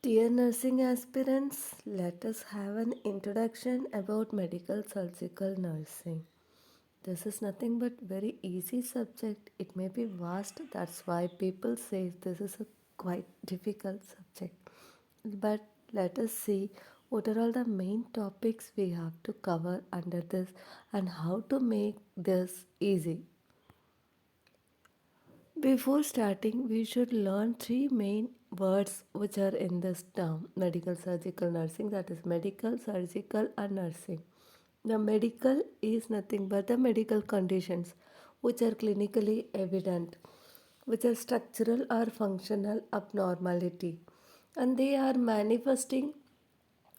Dear nursing aspirants, let us have an introduction about medical surgical nursing. This is nothing but very easy subject. It may be vast, that's why people say this is a quite difficult subject. But let us see what are all the main topics we have to cover under this and how to make this easy. Before starting, we should learn three main words which are in this term medical surgical nursing, that is, medical, surgical, and nursing. The medical is nothing but the medical conditions which are clinically evident, which are structural or functional abnormality, and they are manifesting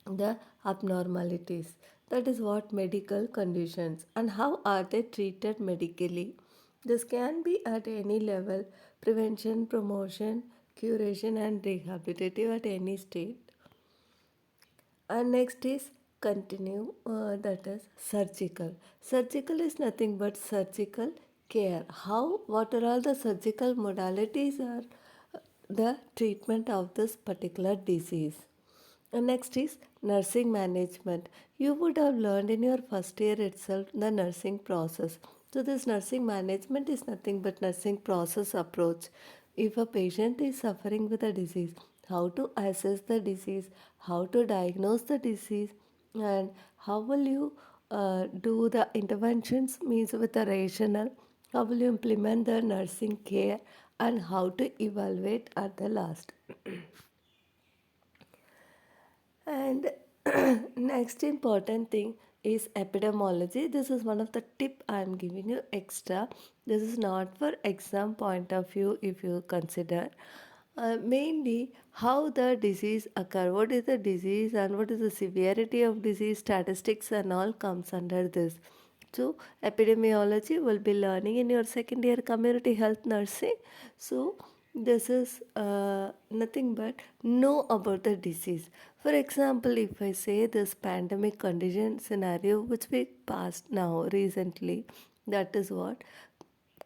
the abnormalities. That is what medical conditions. And how are they treated medically? This can be at any level: prevention, promotion, curation, and rehabilitative at any state. And next is continue, that is surgical. Surgical is nothing but surgical care. How, what are all the surgical modalities are the treatment of this particular disease. And next is nursing management. You would have learned in your first year itself the nursing process. So this nursing management is nothing but nursing process approach. If a patient is suffering with a disease, how to assess the disease, how to diagnose the disease, and how will you do the interventions means with a rational, how will you implement the nursing care, and how to evaluate at the last. And next important thing is epidemiology. This is one of the tip I am giving you extra. This is not for exam point of view if you consider. Mainly how the disease occur, what is the disease and what is the severity of disease, statistics and all comes under this. So epidemiology will be learning in your second year community health nursing. So this is nothing but know about the disease. For example, if I say this pandemic condition scenario which we passed now recently, that is what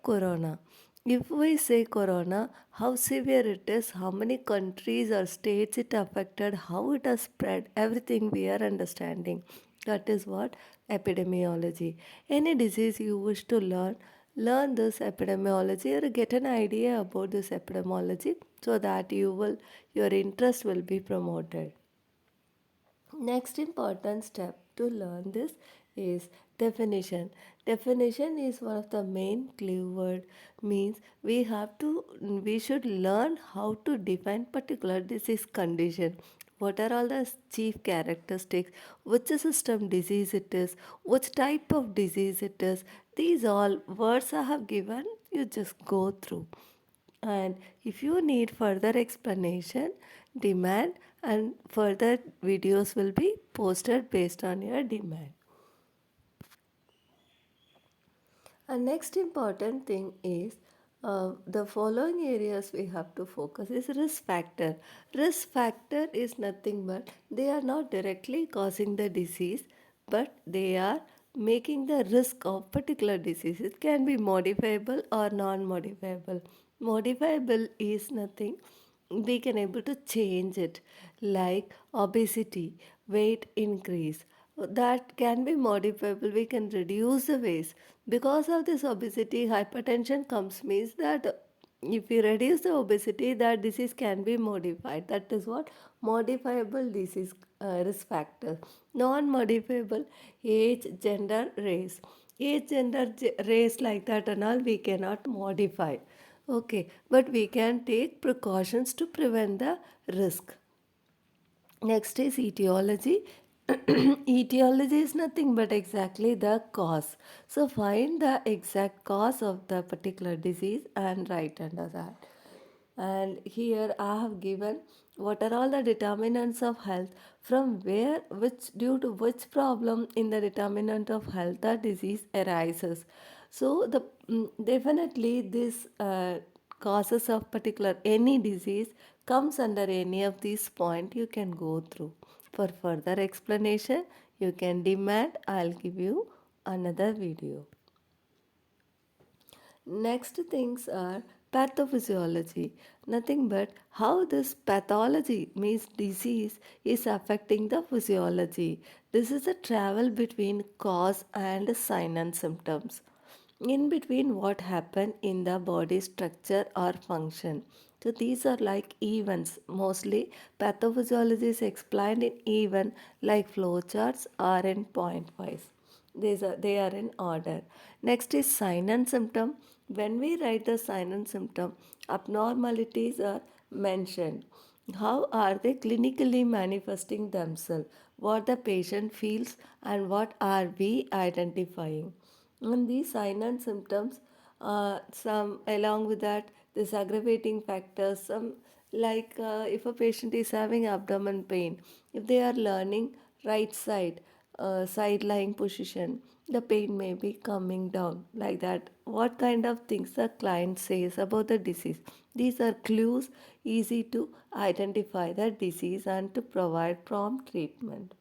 corona. If we say corona, how severe it is, how many countries or states it affected, how it has spread, everything we are understanding. That is what epidemiology. Any disease you wish to learn, learn this epidemiology or get an idea about this epidemiology so that your interest will be promoted. Next important step to learn this is definition. Definition is one of the main clue word, means we should learn how to define particular disease condition. What are all the chief characteristics, which system disease it is, which type of disease it is. These all words I have given, you just go through. And if you need further explanation, demand, and further videos will be posted based on your demand. And next important thing is the following areas we have to focus is risk factor. Risk factor is nothing but they are not directly causing the disease, but they are making the risk of particular disease. It can be modifiable or non-modifiable. Modifiable is nothing we can able to change it, like obesity, weight increase, that can be modifiable. We can reduce the waste. Because of this obesity, hypertension comes means that if we reduce the obesity, that disease can be modified. That is what modifiable disease risk factor. Non-modifiable: age, gender, race. Age, gender, race, like that and all we cannot modify. Okay, but we can take precautions to prevent the risk. Next is etiology. Etiology is nothing but exactly the cause. So find the exact cause of the particular disease and write under that. And here I have given what are all the determinants of health, from where, which, due to which problem in the determinant of health the disease arises. So definitely this causes of particular any disease comes under any of these points you can go through. For further explanation, you can demand, I'll give you another video. Next things are Pathophysiology, nothing but how this pathology means disease is affecting the physiology. This is a travel between cause and sign and symptoms, in between what happened in the body structure or function. So these are like events. Mostly pathophysiology is explained in event like flowcharts or in point wise. They are in order. Next is sign and symptom. When we write the sign and symptom, abnormalities are mentioned. How are they clinically manifesting themselves? What the patient feels and what are we identifying? And these sign and symptoms, some along with that, this aggravating factors, some like if a patient is having abdomen pain, if they are learning right side, side lying position, the pain may be coming down like that. What kind of things the client says about the disease? These are clues easy to identify the disease and to provide prompt treatment.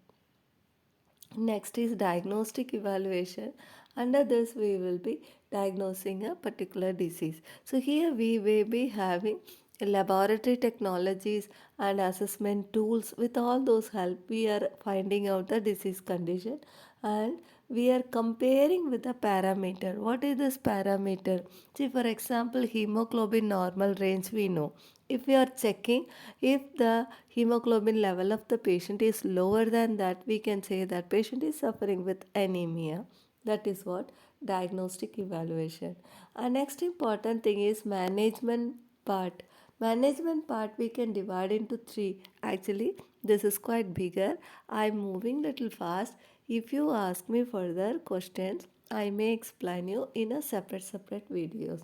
Next is diagnostic evaluation. Under this, we will be diagnosing a particular disease. So, here we will be having laboratory technologies and assessment tools. With all those help, we are finding out the disease condition and we are comparing with the parameter. What is this parameter? See, for example, hemoglobin normal range we know. If we are checking if the hemoglobin level of the patient is lower than that, we can say that patient is suffering with anemia. That is what diagnostic evaluation. And next important thing is management part. Management part we can divide into three. Actually, this is quite bigger. I'm moving little fast. If you ask me further questions, I may explain you in a separate videos.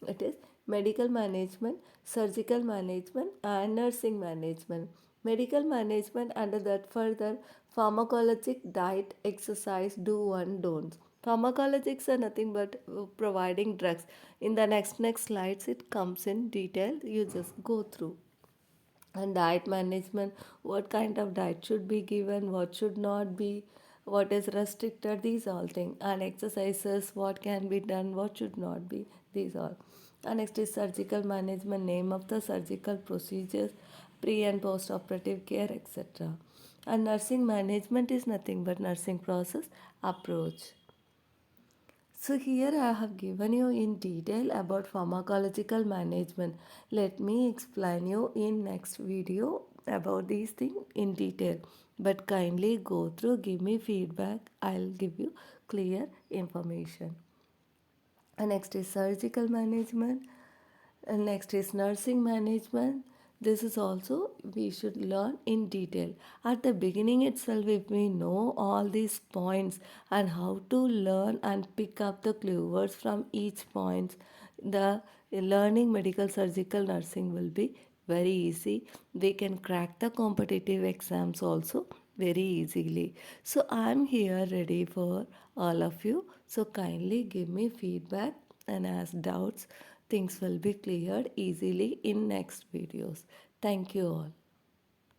It is medical management, surgical management, and nursing management. Medical management under that further pharmacologic diet, exercise, do and don'ts. Pharmacologics are nothing but providing drugs. In the next slides, it comes in detail. You just go through. And diet management, what kind of diet should be given, what should not be, what is restricted, these all things. And exercises, what can be done, what should not be, these all. And next is surgical management, name of the surgical procedures, pre and post operative care, etc. And nursing management is nothing but nursing process approach. So here I have given you in detail about pharmacological management. Let me explain you in next video about these things in detail. But kindly go through, give me feedback. I'll give you clear information. And next is surgical management. And next is nursing management. This is also we should learn in detail. At the beginning itself, if we know all these points and how to learn and pick up the clue words from each point, the learning medical surgical nursing will be very easy. We can crack the competitive exams also very easily. So I'm here ready for all of you. So kindly give me feedback and ask doubts. Things will be cleared easily in next videos. Thank you all.